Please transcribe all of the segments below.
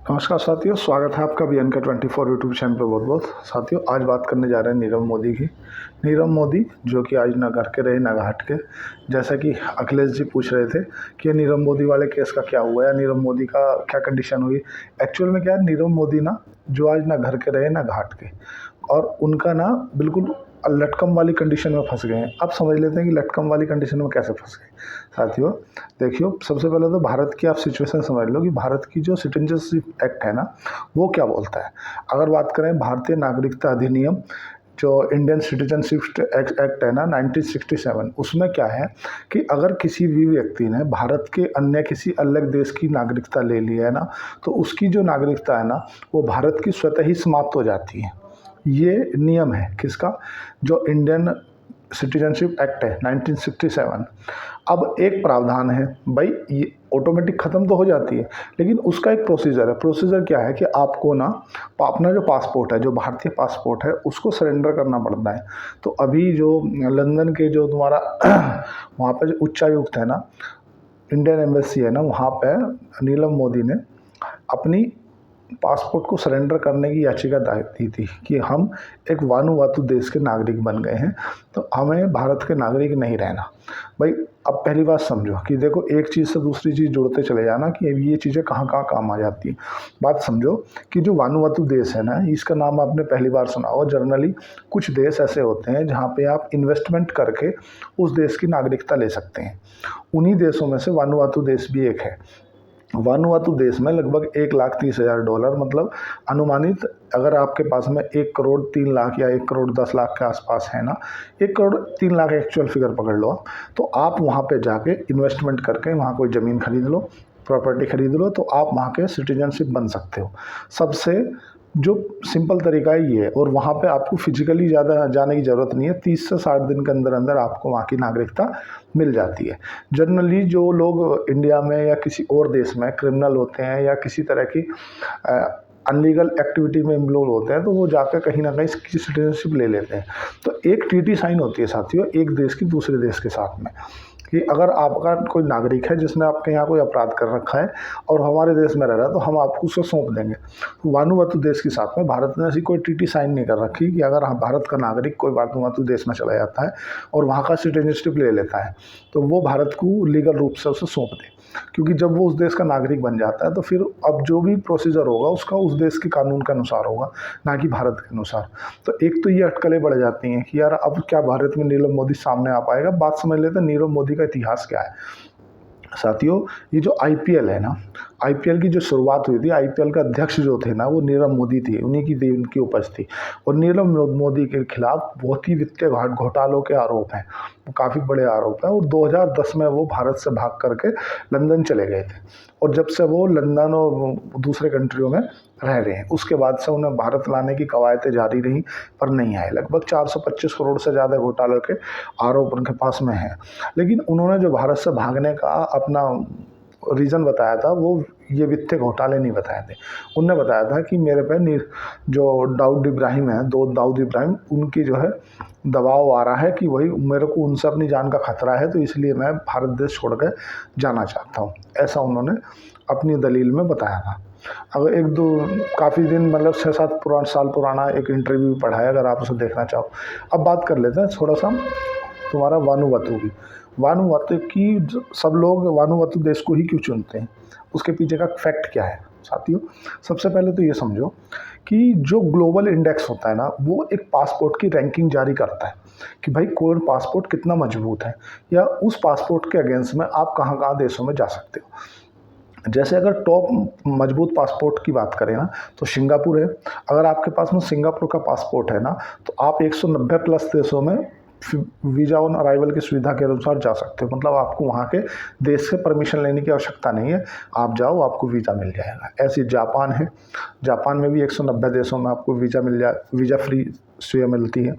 नमस्कार साथियों, स्वागत है आपका बी का 24 यूट्यूब चैनल पर। बहुत बहुत साथियों, आज बात करने जा रहे हैं नीरव मोदी की। नीरव मोदी जो कि आज ना घर के रहे ना घाट के। जैसा कि अखिलेश जी पूछ रहे थे कि ये नीरव मोदी वाले केस का क्या हुआ या नीरव मोदी का क्या कंडीशन हुई। एक्चुअल में क्या है, नीरव मोदी ना जो आज ना घर के रहे ना घाट के, और उनका ना बिल्कुल लटकम वाली कंडीशन में फंस गए हैं। अब समझ लेते हैं कि लटकम वाली कंडीशन में कैसे फंस गए। साथियों देखियो, सबसे पहले तो भारत की आप सिचुएशन समझ लो कि भारत की जो सिटीजनशिप एक्ट है ना, वो क्या बोलता है। अगर बात करें भारतीय नागरिकता अधिनियम, जो इंडियन सिटीजनशिप एक्ट है ना 1967, उसमें क्या है कि अगर किसी भी व्यक्ति ने भारत के अन्य किसी अलग देश की नागरिकता ले ली है ना, तो उसकी जो नागरिकता है ना, वो भारत की स्वतः ही समाप्त हो जाती है। ये नियम है किसका, जो इंडियन सिटीजनशिप एक्ट है 1967। अब एक प्रावधान है भाई, ये ऑटोमेटिक ख़त्म तो हो जाती है, लेकिन उसका एक प्रोसीजर है। प्रोसीजर क्या है कि आपको ना अपना जो पासपोर्ट है, जो भारतीय पासपोर्ट है, उसको सरेंडर करना पड़ता है। तो अभी जो लंदन के जो तुम्हारा वहाँ पर जो उच्चायुक्त है ना, इंडियन एम्बेसी है ना, वहाँ पे नीरव मोदी ने अपनी पासपोर्ट को सरेंडर करने की याचिका दायर दी थी कि हम एक वानुवातु देश के नागरिक बन गए हैं, तो हमें भारत के नागरिक नहीं रहना। भाई अब पहली बात समझो कि देखो, एक चीज़ से दूसरी चीज़ जोड़ते चले जाना कि ये चीज़ें कहाँ कहाँ काम आ जाती हैं। बात समझो कि जो वानुवातु देश है ना, इसका नाम आपने पहली बार सुना हो। जनरली कुछ देश ऐसे होते हैं जहाँ पे आप इन्वेस्टमेंट करके उस देश की नागरिकता ले सकते हैं। उन्हीं देशों में से वानुवातु देश भी एक है। वानुआतु देश में लगभग $1,30,000, मतलब अनुमानित, अगर आपके पास में 1,03,00,000 या 1,10,00,000 के आसपास है ना, 1,03,00,000 एक्चुअल फिगर पकड़ लो, तो आप वहाँ पे जाके इन्वेस्टमेंट करके वहाँ कोई ज़मीन खरीद लो, प्रॉपर्टी खरीद लो, तो आप वहाँ के सिटीजनशिप बन सकते हो। सबसे जो सिंपल तरीका है ये, और वहाँ पे आपको फिजिकली ज़्यादा जाने की ज़रूरत नहीं है। 30 से 60 दिन के अंदर अंदर आपको वहाँ की नागरिकता मिल जाती है। जनरली जो लोग इंडिया में या किसी और देश में क्रिमिनल होते हैं या किसी तरह की अनलीगल एक्टिविटी में इन्वॉल्व होते हैं, तो वो जाकर कहीं ना कहीं इसकी सिटीजनशिप ले लेते हैं। तो एक ट्रीटी साइन होती है साथियों, एक देश की दूसरे देश के साथ में, कि अगर आपका कोई नागरिक है जिसने आपके यहाँ कोई अपराध कर रखा है और हमारे देश में रह रहा है, तो हम आपको उसको सौंप देंगे। तो वानुवातु देश के साथ में भारत ने ऐसी कोई ट्रीटी साइन नहीं कर रखी कि अगर भारत का नागरिक कोई वानुवातु देश में चला जाता है और वहाँ का सिटीजनशिप ले लेता है, तो वो भारत को लीगल रूप से उसे सौंप दे। क्योंकि जब वो उस देश का नागरिक बन जाता है, तो फिर अब जो भी प्रोसीजर होगा उसका उस देश के कानून के अनुसार होगा, ना कि भारत के अनुसार। तो एक तो ये अटकलें बढ़ जाती हैं कि यार अब क्या भारत में नीरव मोदी सामने आ पाएगा। बात समझ लेते हैं नीरव मोदी का इतिहास क्या है। साथियों, ये जो आईपीएल है ना, आईपीएल की जो शुरुआत हुई थी, आईपीएल का अध्यक्ष जो थे ना, वो नीरव मोदी थे, उन्हीं की देन की उपज थी। और नीरव मोदी के खिलाफ बहुत ही वित्तीय घोटालों के आरोप हैं, वो काफ़ी बड़े आरोप हैं। और 2010 में वो भारत से भाग करके लंदन चले गए थे, और जब से वो लंदन और दूसरे कंट्रियों में रह रहे हैं, उसके बाद से उन्हें भारत लाने की कवायतें जारी रहीं, पर नहीं आए। लगभग 425 करोड़ से ज़्यादा घोटालों के आरोप उनके पास में हैं। लेकिन उन्होंने जो भारत से भागने का अपना रीज़न बताया था, वो ये वित्तीय घोटाले नहीं बताए थे। उनने बताया था कि मेरे पे जो दाऊद इब्राहिम है, दाऊद इब्राहिम, उनकी जो है दबाव आ रहा है कि वही मेरे को उनसे अपनी जान का खतरा है, तो इसलिए मैं भारत देश छोड़ कर जाना चाहता हूँ। ऐसा उन्होंने अपनी दलील में बताया था। अगर एक दो काफ़ी दिन, मतलब 6-7 साल पुराना एक इंटरव्यू पढ़ा है, अगर आप उसे देखना चाहो। अब बात कर लेते हैं थोड़ा सा तुम्हारा वानुवातु की। वानुवातु की सब लोग वानुवातु देश को ही क्यों चुनते हैं, उसके पीछे का फैक्ट क्या है साथियों। सबसे पहले तो ये समझो कि जो ग्लोबल इंडेक्स होता है ना, वो एक पासपोर्ट की रैंकिंग जारी करता है कि भाई कोई पासपोर्ट कितना मजबूत है, या उस पासपोर्ट के अगेंस्ट में आप कहाँ कहाँ देशों में जा सकते हो। जैसे अगर टॉप मजबूत पासपोर्ट की बात करें ना, तो सिंगापुर है। अगर आपके पास में सिंगापुर का पासपोर्ट है ना, तो आप 190 प्लस देशों में वीज़ा ऑन अराइवल की सुविधा के अनुसार जा सकते हो। मतलब आपको वहाँ के देश से परमिशन लेने की आवश्यकता नहीं है, आप जाओ, आपको वीज़ा मिल जाएगा। ऐसी जापान है, जापान में भी 190 देशों में आपको वीज़ा फ्री सुविधा मिलती है।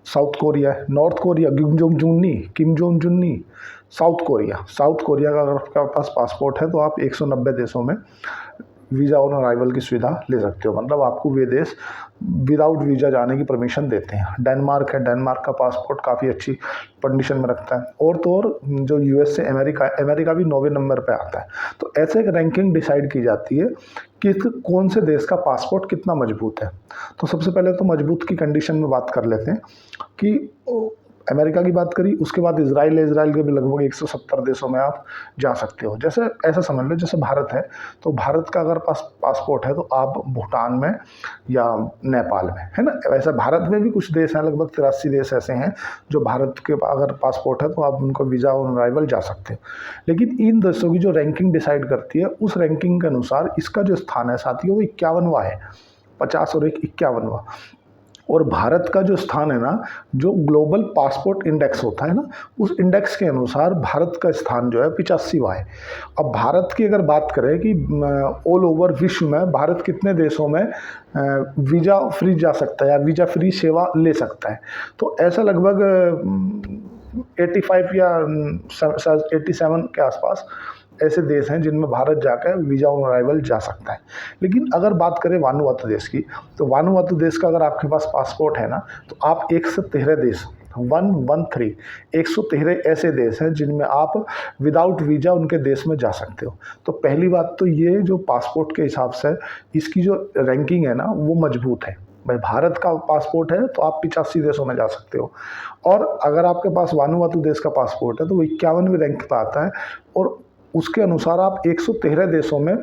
साउथ कोरिया है, नॉर्थ कोरिया, किम जोंग जुन्नी। साउथ कोरिया का अगर आपके पास पासपोर्ट है, तो आप 190 देशों में वीज़ा ऑन अराइवल की सुविधा ले सकते हो, मतलब आपको वे देश विदाउट वीज़ा जाने की परमिशन देते हैं। डेनमार्क है, डेनमार्क का पासपोर्ट काफ़ी अच्छी कंडीशन में रखता है। और तो और जो यूएस से अमेरिका भी 9वें नंबर पे आता है। तो ऐसे एक रैंकिंग डिसाइड की जाती है कि कौन से देश का पासपोर्ट कितना मजबूत है। तो सबसे पहले तो मजबूत की कंडीशन में बात कर लेते हैं कि अमेरिका की बात करी, उसके बाद इजराइल है। इजराइल के भी लगभग 170 देशों में आप जा सकते हो। जैसे ऐसा समझ लो जैसे भारत है, तो भारत का अगर पासपोर्ट है तो आप भूटान में या नेपाल में, है ना। वैसे भारत में भी कुछ देश हैं, लगभग 83 देश ऐसे हैं जो भारत के अगर पासपोर्ट है तो आप उनको वीज़ा ऑन अराइवल जा सकते हो। लेकिन इन देशों की जो रैंकिंग डिसाइड करती है, उस रैंकिंग के अनुसार इसका जो स्थान है साथियों वो 51वां है। 50 और 1 51वां। और भारत का जो स्थान है ना, जो ग्लोबल पासपोर्ट इंडेक्स होता है ना, उस इंडेक्स के अनुसार भारत का स्थान जो है 85वां है। अब भारत की अगर बात करें कि ऑल ओवर विश्व में भारत कितने देशों में वीज़ा फ्री जा सकता है या वीज़ा फ्री सेवा ले सकता है, तो ऐसा लगभग 85 या 87 के आसपास ऐसे देश हैं जिनमें भारत जाकर वीज़ा ऑन अराइवल जा सकता है। लेकिन अगर बात करें वानुआतू देश की, तो वानुआतू देश का अगर आपके पास पासपोर्ट है ना, तो आप 113 देश 113 113 ऐसे देश हैं जिनमें आप विदाउट वीज़ा उनके देश में जा सकते हो। तो पहली बात तो ये जो पासपोर्ट के हिसाब से इसकी जो रैंकिंग है ना वो मजबूत है। भाई भारत का पासपोर्ट है तो आप 85 देशों में जा सकते हो, और अगर आपके पास वानुआतू देश का पासपोर्ट है तो वो 51वें रैंक पर आता है, और उसके अनुसार आप 113 देशों में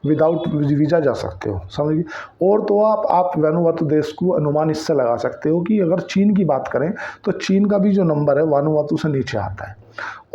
विदाउट वीज़ा जा सकते हो, समझिए। और तो आप वानुआतू देश को अनुमान इससे लगा सकते हो कि अगर चीन की बात करें तो चीन का भी जो नंबर है वानुआतू से नीचे आता है,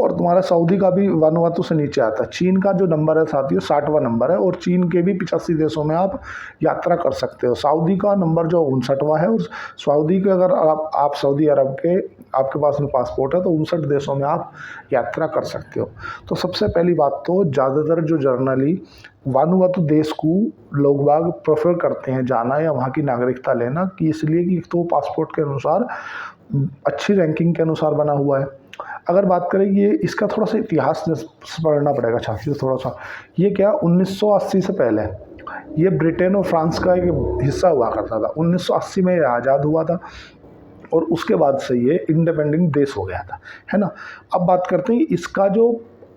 और तुम्हारा सऊदी का भी वानुआतू से नीचे आता है। चीन का जो नंबर है साथियों 60वां नंबर है, और चीन के भी 85 देशों में आप यात्रा कर सकते हो। सऊदी का नंबर जो 59वां है, और सऊदी के अगर आप सऊदी अरब के आपके पास में पासपोर्ट है तो 59 देशों में आप यात्रा कर सकते हो। तो सबसे पहली बात तो ज़्यादातर जो जर्नली वानुआतू देश को लोग बाग प्रेफर करते हैं जाना या वहाँ की नागरिकता लेना, कि इसलिए कि तो पासपोर्ट के अनुसार अच्छी रैंकिंग के अनुसार बना हुआ है। अगर बात करें ये इसका थोड़ा सा इतिहास पढ़ना पड़ेगा छात्रों थोड़ा सा। ये क्या 1980 से पहले ये ब्रिटेन और फ्रांस का एक हिस्सा हुआ करता था। 1980 में ये आज़ाद हुआ था, और उसके बाद से ये इंडिपेंडेंट देश हो गया था, है ना। अब बात करते हैं इसका जो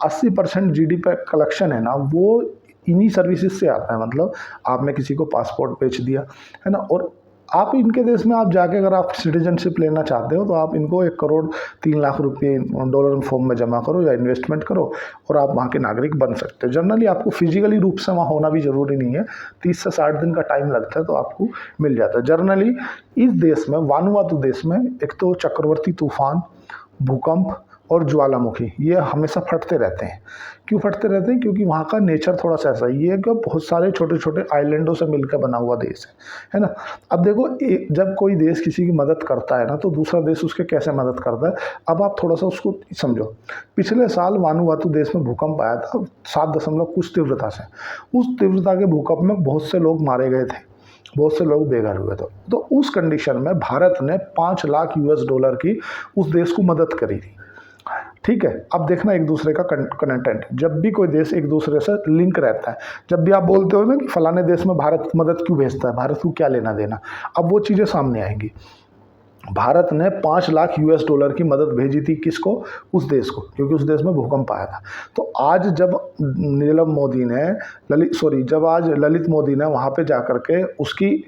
80% जीडीपी कलेक्शन है ना, वो इन्हीं सर्विसेज से आता है। मतलब आपने किसी को पासपोर्ट बेच दिया, है ना, और आप इनके देश में आप जाके अगर आप सिटीजनशिप लेना चाहते हो तो आप इनको 1 करोड़ 3 लाख रुपये डॉलर फॉर्म में जमा करो या इन्वेस्टमेंट करो, और आप वहाँ के नागरिक बन सकते हो। जनरली आपको फिजिकली रूप से वहाँ होना भी ज़रूरी नहीं है, 30 से 60 दिन का टाइम लगता है तो आपको मिल जाता है। जनरली इस देश में वानुआतू देश में एक तो चक्रवर्ती तूफान, भूकंप और ज्वालामुखी ये हमेशा फटते रहते हैं। क्यों फटते रहते हैं? क्योंकि वहाँ का नेचर थोड़ा सा ऐसा ही है कि बहुत सारे छोटे छोटे आइलैंडों से मिलकर बना हुआ देश है ना। अब देखो जब कोई देश किसी की मदद करता है ना, तो दूसरा देश उसके कैसे मदद करता है, अब आप थोड़ा सा उसको समझो। पिछले साल वानुआतू देश में भूकंप आया था 7 दशमलव कुछ तीव्रता से। उस तीव्रता के भूकंप में बहुत से लोग मारे गए थे, बहुत से लोग बेघर हुए थे। तो उस कंडीशन में भारत ने 5 लाख US डॉलर की उस देश को मदद करी थी, ठीक है। अब देखना एक दूसरे का कंटेंट, जब भी कोई देश एक दूसरे से लिंक रहता है, जब भी आप बोलते हो ना कि फलाने देश में भारत मदद क्यों भेजता है, भारत को क्या लेना देना, अब वो चीज़ें सामने आएंगी। भारत ने 5 लाख US डॉलर की मदद भेजी थी, किसको? उस देश को, क्योंकि उस देश में भूकंप आया था। तो आज जब आज ललित मोदी ने वहाँ पे जाकर के उसकी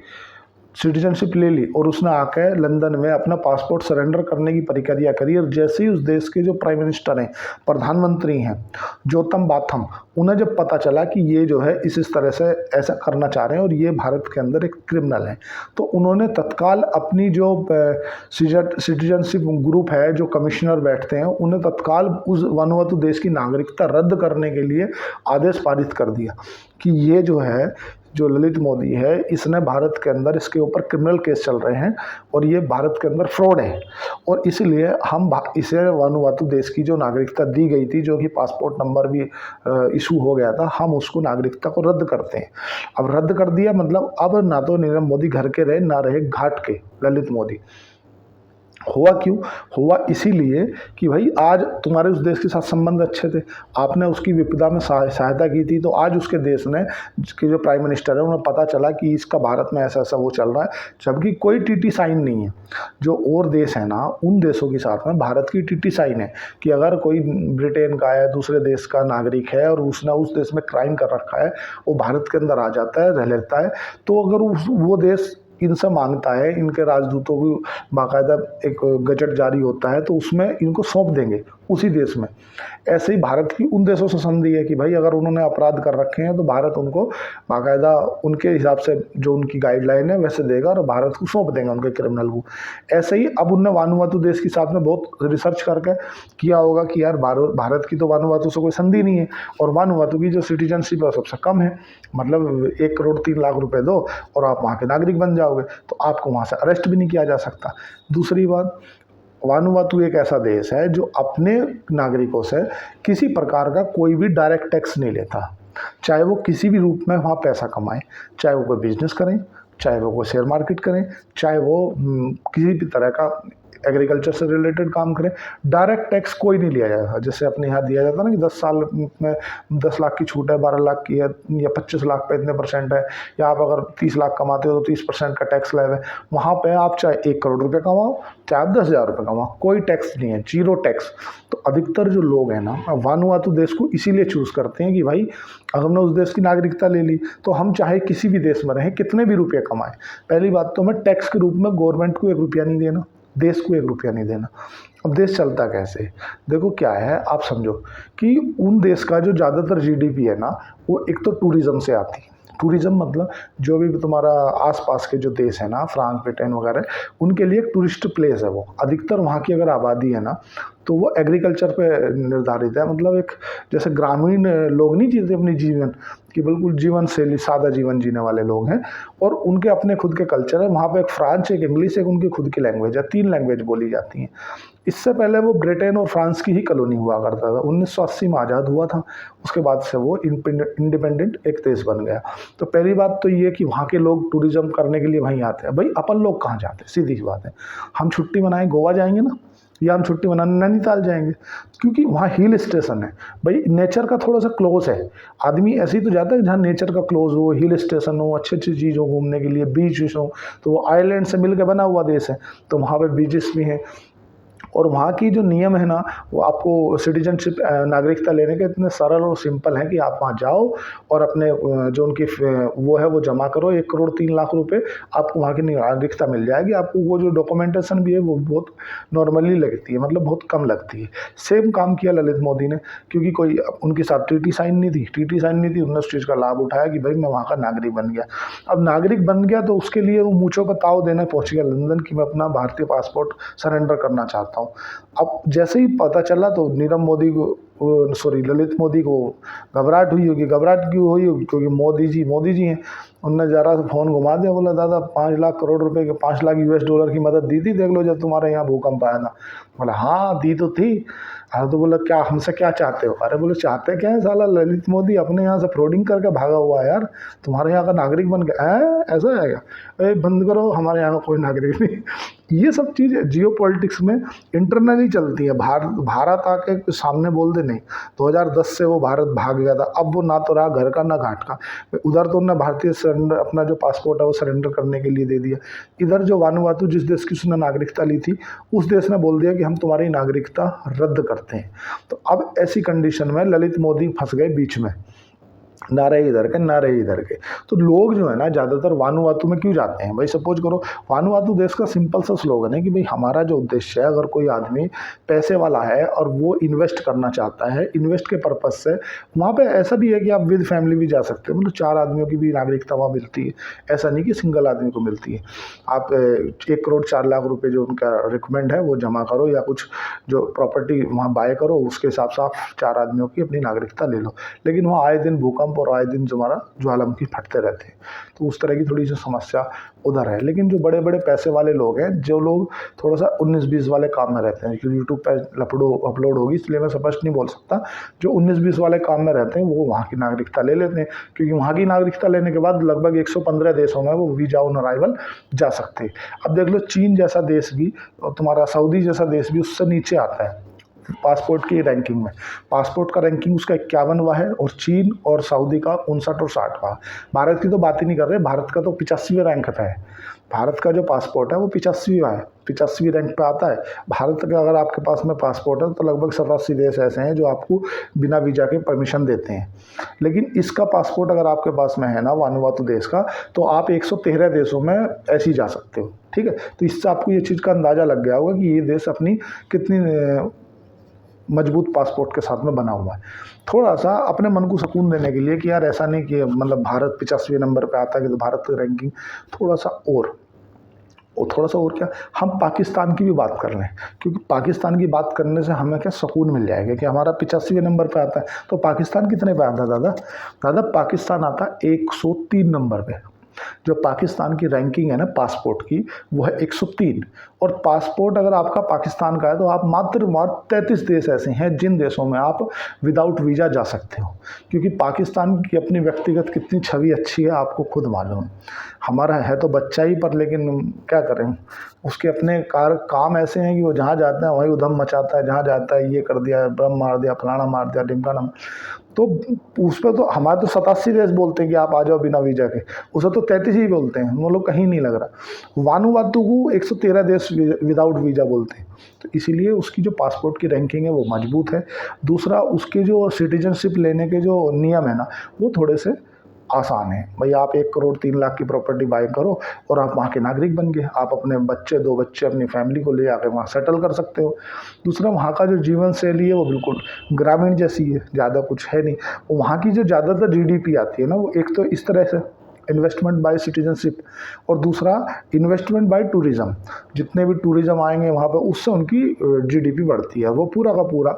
सिटीजनशिप ले ली, और उसने आकर लंदन में अपना पासपोर्ट सरेंडर करने की प्रक्रिया करी, और जैसे ही उस देश के जो प्राइम मिनिस्टर हैं, प्रधानमंत्री हैं, जोतम बाथम, उन्हें जब पता चला कि ये जो है इस तरह से ऐसा करना चाह रहे हैं और ये भारत के अंदर एक क्रिमिनल है, तो उन्होंने तत्काल अपनी जो सिटीजनशिप ग्रुप है, जो कमिश्नर बैठते हैं, उन्हें तत्काल उस वानुआतू देश की नागरिकता रद्द करने के लिए आदेश पारित कर दिया कि ये जो है जो ललित मोदी है, इसने भारत के अंदर इसके ऊपर क्रिमिनल केस चल रहे हैं और ये भारत के अंदर फ्रॉड है, और इसलिए हम इसे वानुआतू देश की जो नागरिकता दी गई थी, जो कि पासपोर्ट नंबर भी इशू हो गया था, हम उसको नागरिकता को रद्द करते हैं। अब रद्द कर दिया मतलब अब ना तो नीरव मोदी घर के रहे ना रहे घाट के ललित मोदी। हुआ क्यों? हुआ इसीलिए कि भाई आज तुम्हारे उस देश के साथ संबंध अच्छे थे, आपने उसकी विपदा में सहायता की थी, तो आज उसके देश ने के जो प्राइम मिनिस्टर है उन्हें पता चला कि इसका भारत में ऐसा ऐसा वो चल रहा है, जबकि कोई टीटी साइन नहीं है। जो और देश है ना, उन देशों के साथ में भारत की टीटी साइन है कि अगर कोई ब्रिटेन का है, दूसरे देश का नागरिक है और उसने उस देश में क्राइम कर रखा है, वो भारत के अंदर आ जाता है, रह लेता है, तो अगर वो देश इनसे मांगता है, इनके राजदूतों को बाकायदा एक गजट जारी होता है, तो उसमें इनको सौंप देंगे उसी देश में। ऐसे ही भारत की उन देशों से संधि है कि भाई अगर उन्होंने अपराध कर रखे हैं तो भारत उनको बाकायदा उनके हिसाब से जो उनकी गाइडलाइन है वैसे देगा और भारत को सौंप देंगे उनके क्रिमिनल को। ऐसे ही अब उनने वानुवातु देश के साथ में बहुत रिसर्च करके किया होगा कि यार भारत की तो वानुवातु से कोई संधि नहीं है, और वानुवातु की जो सिटीजनशिप है सबसे कम है, मतलब 1 करोड़ 3 लाख रुपए दो और आप वहाँ के नागरिक बन जाओगे, तो आपको वहाँ से अरेस्ट भी नहीं किया जा सकता। दूसरी बात, वानुवातु एक ऐसा देश है जो अपने नागरिकों से किसी प्रकार का कोई भी डायरेक्ट टैक्स नहीं लेता, चाहे वो किसी भी रूप में वहाँ पैसा कमाएं, चाहे वो कोई बिजनेस करें, चाहे वो कोई शेयर मार्केट करें, चाहे वो किसी भी तरह का एग्रीकल्चर से रिलेटेड काम करें, डायरेक्ट टैक्स कोई नहीं लिया जाता। जैसे अपने यहाँ दिया जाता है ना कि 10 साल में 10 लाख की छूट है, 12 लाख की है, या 25 लाख पे इतने परसेंट है, या आप अगर 30 लाख कमाते हो तो 30% का टैक्स लगे। वहाँ पे आप चाहे 1 करोड़ रुपये कमाओ, चाहे आप 10,000 रुपये कमाओ, कोई टैक्स नहीं है, जीरो टैक्स। तो अधिकतर जो लोग हैं ना, वानुआतु देश को इसीलिए चूज़ करते हैं कि भाई अगर हमने उस देश की नागरिकता ले ली तो हम चाहे किसी भी देश में रहें, कितने भी रुपये कमाएं, पहली बात तो हमें टैक्स के रूप में गवर्नमेंट को 1 रुपया नहीं देना, देश को 1 रुपया नहीं देना। अब देश चलता कैसे? देखो क्या है, आप समझो कि उन देश का जो ज़्यादातर जीडीपी है ना, वो एक तो टूरिज़्म से आती है। टूरिज़्म मतलब जो भी तुम्हारा आसपास के जो देश है ना, फ्रांस, ब्रिटेन वगैरह, उनके लिए एक टूरिस्ट प्लेस है वो। अधिकतर वहाँ की अगर आबादी है ना, तो वो एग्रीकल्चर पे निर्धारित है। मतलब एक जैसे ग्रामीण लोग नहीं जीते अपनी जीवन कि बिल्कुल जीवन शैली सादा जीवन जीने वाले लोग हैं, और उनके अपने खुद के कल्चर है। वहाँ पे एक फ्रांच, एक इंग्लिश, एक उनकी खुद की लैंग्वेज है, 3 लैंग्वेज बोली जाती हैं। इससे पहले वो ब्रिटेन और फ्रांस की ही कॉलोनी हुआ करता था। 1980 में आज़ाद हुआ था, उसके बाद से वो इंडिपेंडेंट एक देश बन गया। तो पहली बात तो ये कि वहाँ के लोग टूरिज्म करने के लिए वहीं आते हैं। भाई अपन लोग कहाँ जाते हैं? सीधी सी बात है, हम छुट्टी मनाएं गोवा जाएंगे ना, या हम छुट्टी मनाने नैनीताल जाएंगे, क्योंकि वहाँ हिल स्टेशन है। भाई नेचर का थोड़ा सा क्लोज है। आदमी ऐसे ही तो जाता है जहाँ नेचर का क्लोज हो, हिल स्टेशन हो, अच्छी अच्छी चीज़ हो घूमने के लिए, बीच हो। तो वो आइलैंड से मिलकर बना हुआ देश है, तो वहाँ पे बीचेस भी हैं। और वहाँ की जो नियम है ना, वो आपको सिटीजनशिप नागरिकता लेने के इतने सरल और सिंपल हैं कि आप वहाँ जाओ और अपने जो उनकी वो है वो जमा करो, 1 करोड़ 3 लाख रुपए, आपको वहाँ की नागरिकता मिल जाएगी। आपको वो जो डॉक्यूमेंटेशन भी है वो बहुत नॉर्मली लगती है, मतलब बहुत कम लगती है। सेम काम किया ललित मोदी ने, क्योंकि कोई उनके साथ टीटी साइन नहीं थी, उन्होंने उस चीज़ का लाभ उठाया कि भाई मैं वहाँ का नागरिक बन गया। अब नागरिक बन गया तो उसके लिए वो मूँछों पर ताव देने पहुँच गया लंदन कि मैं अपना भारतीय पासपोर्ट सरेंडर करना चाहता हूँ। अब जैसे ही पता चला तो ललित मोदी को घबराहट हुई होगी। घबराहट क्यों हुई होगी? क्योंकि मोदी जी हैं। उनने ज़रा सा फ़ोन घुमा दिया, बोला दादा 5 लाख करोड़ रुपए के, 5 लाख US डॉलर की मदद दी थी, देख लो जब तुम्हारे यहाँ भूकंप आया था। बोला हाँ दी तो थी। हाँ तो बोला क्या हमसे क्या चाहते हो? अरे बोले चाहते क्या है, साला ललित मोदी अपने यहाँ से फ्रॉडिंग करके भागा हुआ है यार, तुम्हारे यहाँ का नागरिक बन गया है, ऐसा है क्या? अरे बंद करो, हमारे यहाँ का कोई नागरिक नहीं। ये सब चीज़ें जियो पॉलिटिक्स में इंटरनली चलती है। भारत आके सामने बोल दे नहीं। 2010 से वो भारत भाग गया था, अब वो ना तो रहा घर का ना घाट का। उधर तो उन्होंने भारतीय सरेंडर अपना जो पासपोर्ट है वो सरेंडर करने के लिए दे दिया। इधर जो वानुवातु जिस देश की उसने नागरिकता ली थी, उस देश ने बोल दिया कि हम तुम्हारी नागरिकता रद्द करते हैं। तो अब ऐसी कंडीशन में ललित मोदी फंस गए बीच में, ना रहे इधर के ना रहे इधर के। तो लोग जो है ना ज़्यादातर वानुवातु में क्यों जाते हैं? भाई सपोज करो वानुवातु देश का सिंपल सा स्लोगन है कि भाई हमारा जो उद्देश्य है, अगर कोई आदमी पैसे वाला है और वो इन्वेस्ट करना चाहता है, इन्वेस्ट के पर्पज़ से, वहाँ पे ऐसा भी है कि आप विद फैमिली भी जा सकते हो, मतलब 4 आदमियों की भी नागरिकता वहाँ मिलती है। ऐसा नहीं कि सिंगल आदमी को मिलती है। आप 1 करोड़ 4 लाख रुपये जो उनका रिकमेंड है वो जमा करो, या कुछ जो प्रॉपर्टी वहाँ बाय करो, उसके हिसाब से आप 4 आदमियों की अपनी नागरिकता ले लो। लेकिन वहाँ आए दिन भूकंप भूकंप और आए दिन जो हमारा ज्वालामुखी फटते रहते हैं, तो उस तरह की थोड़ी सी समस्या उधर है। लेकिन जो बड़े बड़े पैसे वाले लोग हैं, जो लोग थोड़ा सा 19-20 वाले काम में रहते हैं, क्योंकि यूट्यूब पर अपलोड होगी इसलिए मैं स्पष्ट नहीं बोल सकता, जो 19-20 वाले काम में रहते हैं वो वहाँ की नागरिकता ले लेते हैं, क्योंकि वहाँ की नागरिकता लेने के बाद लगभग 115 देशों में वो वीजा ऑन अराइवल जा सकते हैं। अब देख लो, चीन जैसा देश भी और तुम्हारा सऊदी जैसा देश भी उससे नीचे आता है पासपोर्ट की रैंकिंग में। पासपोर्ट का रैंकिंग उसका 51वां है और चीन और सऊदी का 59 और 60वां। भारत की तो बात ही नहीं कर रहे, भारत का तो 85वें रैंक पे है। भारत का जो पासपोर्ट है वो 85वां है, 85वीं रैंक पे आता है। भारत का अगर आपके पास में पासपोर्ट है तो लगभग 87 देश ऐसे हैं जो आपको बिना वीज़ा के परमिशन देते हैं। लेकिन इसका पासपोर्ट अगर आपके पास में है ना, वानुवातु देश का, तो आप 113 देशों में ऐसे ही जा सकते हो। ठीक है, तो इससे आपको ये चीज़ का अंदाज़ा लग गया होगा कि ये देश अपनी कितनी मजबूत पासपोर्ट के साथ में बना हुआ है। थोड़ा सा अपने मन को सुकून देने के लिए कि यार ऐसा नहीं कि मतलब भारत 85वें नंबर पे आता है कि तो भारत की रैंकिंग थोड़ा सा और क्या, हम पाकिस्तान की भी बात कर लें, क्योंकि पाकिस्तान की बात करने से हमें क्या सुकून मिल जाएगा कि हमारा 85वें नंबर पे आता है। तो पाकिस्तान कितने पे आता है दादा? पाकिस्तान आता है 103 नंबर पे। जो पाकिस्तान की रैंकिंग है ना पासपोर्ट की, वो है 103। और पासपोर्ट अगर आपका पाकिस्तान का है तो आप मात्र 33 देश ऐसे हैं जिन देशों में आप विदाउट वीज़ा जा सकते हो, क्योंकि पाकिस्तान की अपनी व्यक्तिगत कितनी छवि अच्छी है आपको खुद मालूम है। हमारा है तो बच्चा ही, पर लेकिन क्या करें, उसके अपने काम ऐसे हैं कि वो जहाँ जाता है वहीं उधम मचाता है, जहाँ जाता है ये कर दिया, बम मार दिया, फलाना मार दिया, ढिमकाना। तो उस पर तो हमारे तो 87 देश बोलते हैं कि आप आ जाओ बिना वीज़ा के, उसे तो 33 ही बोलते हैं, वो लोग कहीं नहीं लग रहा। वानुवातु को 113 देश विदाउट वीज़ा बोलते हैं। तो इसीलिए उसकी जो पासपोर्ट की रैंकिंग है वो मजबूत है। दूसरा, उसके जो सिटीजनशिप लेने के जो नियम है ना, वो थोड़े से आसान है। भाई आप 1 करोड़ 3 लाख की प्रॉपर्टी बाय करो और आप वहाँ के नागरिक बन गए। आप अपने बच्चे, 2 बच्चे, अपनी फैमिली को ले आकर वहाँ सेटल कर सकते हो। दूसरा, वहाँ का जो जीवन शैली है वो बिल्कुल ग्रामीण जैसी है, ज़्यादा कुछ है नहीं। वहाँ की जो ज़्यादातर जीडीपी आती है ना, वो एक तो इस तरह से इन्वेस्टमेंट बाय सिटीजनशिप, और दूसरा इन्वेस्टमेंट बाय टूरिज़्म। जितने भी टूरिज़्म आएंगे वहाँ पर, उससे उनकी जीडीपी बढ़ती है। वो पूरा का पूरा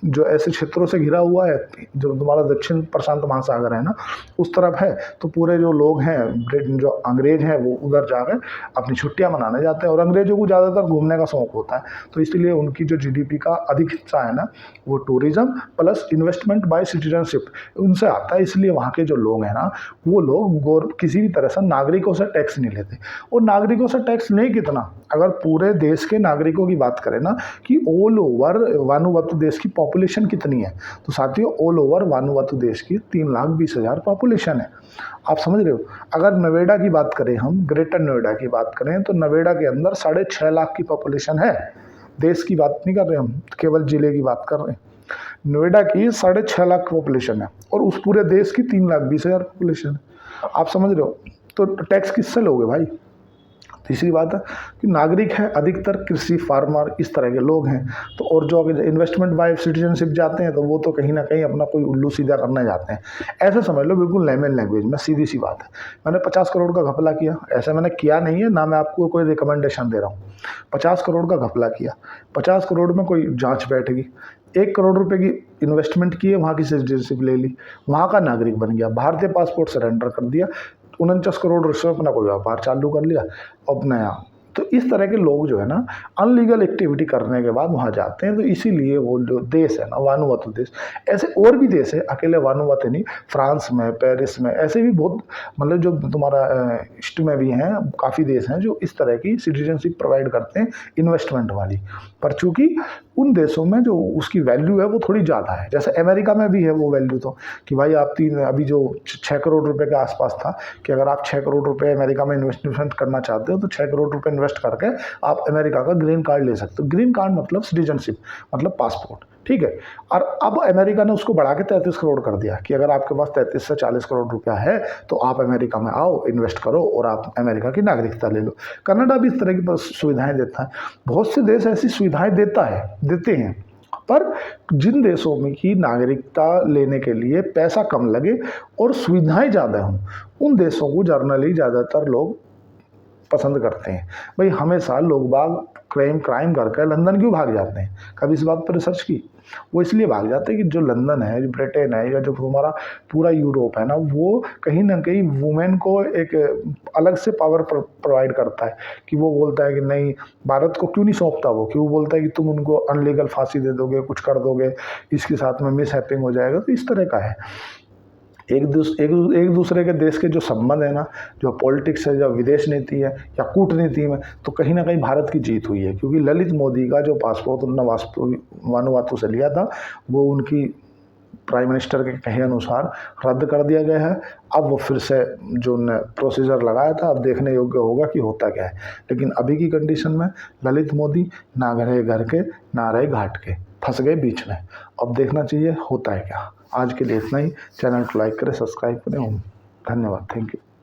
जो ऐसे क्षेत्रों से घिरा हुआ है, जो तुम्हारा दक्षिण प्रशांत महासागर है ना, उस तरफ है, तो पूरे जो लोग हैं, जो अंग्रेज हैं, वो उधर जाकर अपनी छुट्टियां मनाने जाते हैं। और अंग्रेजों को ज़्यादातर घूमने का शौक होता है, तो इसलिए उनकी जो जीडीपी का अधिक हिस्सा है ना, वो tourism plus investment by citizenship उनसे आता है। इसलिए वहाँ के जो लोग हैं ना, वो लोग किसी भी तरह से नागरिकों से टैक्स नहीं लेते। और नागरिकों से टैक्स नहीं कितना, अगर पूरे देश के नागरिकों की बात करें ना, कि ऑल ओवर वानुवातु देश की पॉपुलेशन कितनी है, तो साथियों ऑल ओवर वानुवातु देश की 3,20,000 पॉपुलेशन है। आप समझ रहे हो। अगर नोएडा की बात करें, हम ग्रेटर नोएडा की बात करें, तो नोएडा के अंदर 6.5 लाख की पॉपुलेशन है। देश की बात नहीं कर रहे हम, केवल जिले की बात कर रहे हैं। नोएडा की 6.5 लाख पॉपुलेशन है और उस पूरे देश की 3,20,000 पॉपुलेशन है। आप समझ रहे हो, तो टैक्स किससे लोगे भाई? तीसरी बात है कि नागरिक है अधिकतर कृषि, फार्मर, इस तरह के लोग हैं। तो और जो इन्वेस्टमेंट बाय सिटीजनशिप जाते हैं, तो वो तो कहीं ना कहीं अपना कोई उल्लू सीधा करने जाते हैं। ऐसे समझ लो, बिल्कुल लेमन लैंग्वेज में सीधी सी बात है। मैंने 50 करोड़ का घपला किया, ऐसा मैंने किया नहीं है ना, मैं आपको कोई रिकमेंडेशन दे रहा हूँ। 50 करोड़ का घपला किया, 50 करोड़ में कोई जाँच बैठेगी, 1 करोड़ रुपए की इन्वेस्टमेंट की है, वहाँ की सिटीजनशिप ले ली, वहाँ का नागरिक बन गया, भारतीय पासपोर्ट सरेंडर कर दिया, 49 करोड़ रुपये अपना कोई व्यापार चालू कर लिया अपना यहाँ। तो इस तरह के लोग जो है ना, अनलीगल एक्टिविटी करने के बाद वहाँ जाते हैं। तो इसीलिए वो जो देश है ना, वानुवातु देश, ऐसे और भी देश है, अकेले वानुवातु नहीं, फ्रांस में, पेरिस में, ऐसे भी बहुत, मतलब जो तुम्हारा ईस्ट में भी हैं, काफ़ी देश हैं जो इस तरह की सिटीजनशिप प्रोवाइड करते हैं इन्वेस्टमेंट वाली। पर चूँकि उन देशों में जो उसकी वैल्यू है वो थोड़ी ज़्यादा है, जैसे अमेरिका में भी है वो वैल्यू, तो कि भाई आप अभी जो 6 करोड़ रुपए के आसपास था, कि अगर आप 6 करोड़ रुपए अमेरिका में इन्वेस्टमेंट करना चाहते हो तो 6 करोड़ रुपए इन्वेस्ट करके आप अमेरिका का ग्रीन कार्ड ले सकते हो। ग्रीन कार्ड मतलब सिटीजनशिप, मतलब पासपोर्ट, ठीक है। और अब अमेरिका ने उसको बढ़ा के 33 करोड़ कर दिया कि अगर आपके पास 33 से 40 करोड़ रुपया है तो आप अमेरिका में आओ, इन्वेस्ट करो और आप अमेरिका की नागरिकता ले लो। कनाडा भी इस तरह की सुविधाएं देता है, बहुत से देश ऐसी सुविधाएं देते हैं। पर जिन देशों में की नागरिकता लेने के लिए पैसा कम लगे और सुविधाएं ज़्यादा हों, उन देशों को जर्नली ज़्यादातर लोग पसंद करते हैं। भाई हमेशा लोग बाग क्राइम करके लंदन क्यों भाग जाते हैं? कभी इस बात पर रिसर्च की? वो इसलिए भाग जाते हैं कि जो लंदन है, जो ब्रिटेन है, या जो हमारा पूरा यूरोप है ना, वो कहीं ना कहीं वुमेन को एक अलग से पावर प्रोवाइड करता है कि वो बोलता है कि नहीं, भारत को क्यों नहीं सौंपता वो, कि वो बोलता है कि तुम उनको अनलीगल फांसी दे दोगे, कुछ कर दोगे, इसके साथ में मिस हैपिंग हो जाएगा। तो इस तरह का है। एक दूसरे के देश के जो संबंध है ना, जो पॉलिटिक्स है, जो विदेश नीति है या कूटनीति में, तो कहीं ना कहीं भारत की जीत हुई है, क्योंकि ललित मोदी का जो पासपोर्ट उन्होंने वानुआतू से लिया था, वो उनकी प्राइम मिनिस्टर के कहे अनुसार रद्द कर दिया गया है। अब वो फिर से जो उन्होंने प्रोसीजर लगाया था, अब देखने योग्य होगा कि होता क्या है। लेकिन अभी की कंडीशन में ललित मोदी ना रहे घर के, ना रहे घाट के, फंस गए बीच में। अब देखना चाहिए होता है क्या। आज के लिए इतना ही। चैनल को लाइक करें, सब्सक्राइब करें। धन्यवाद, थैंक यू।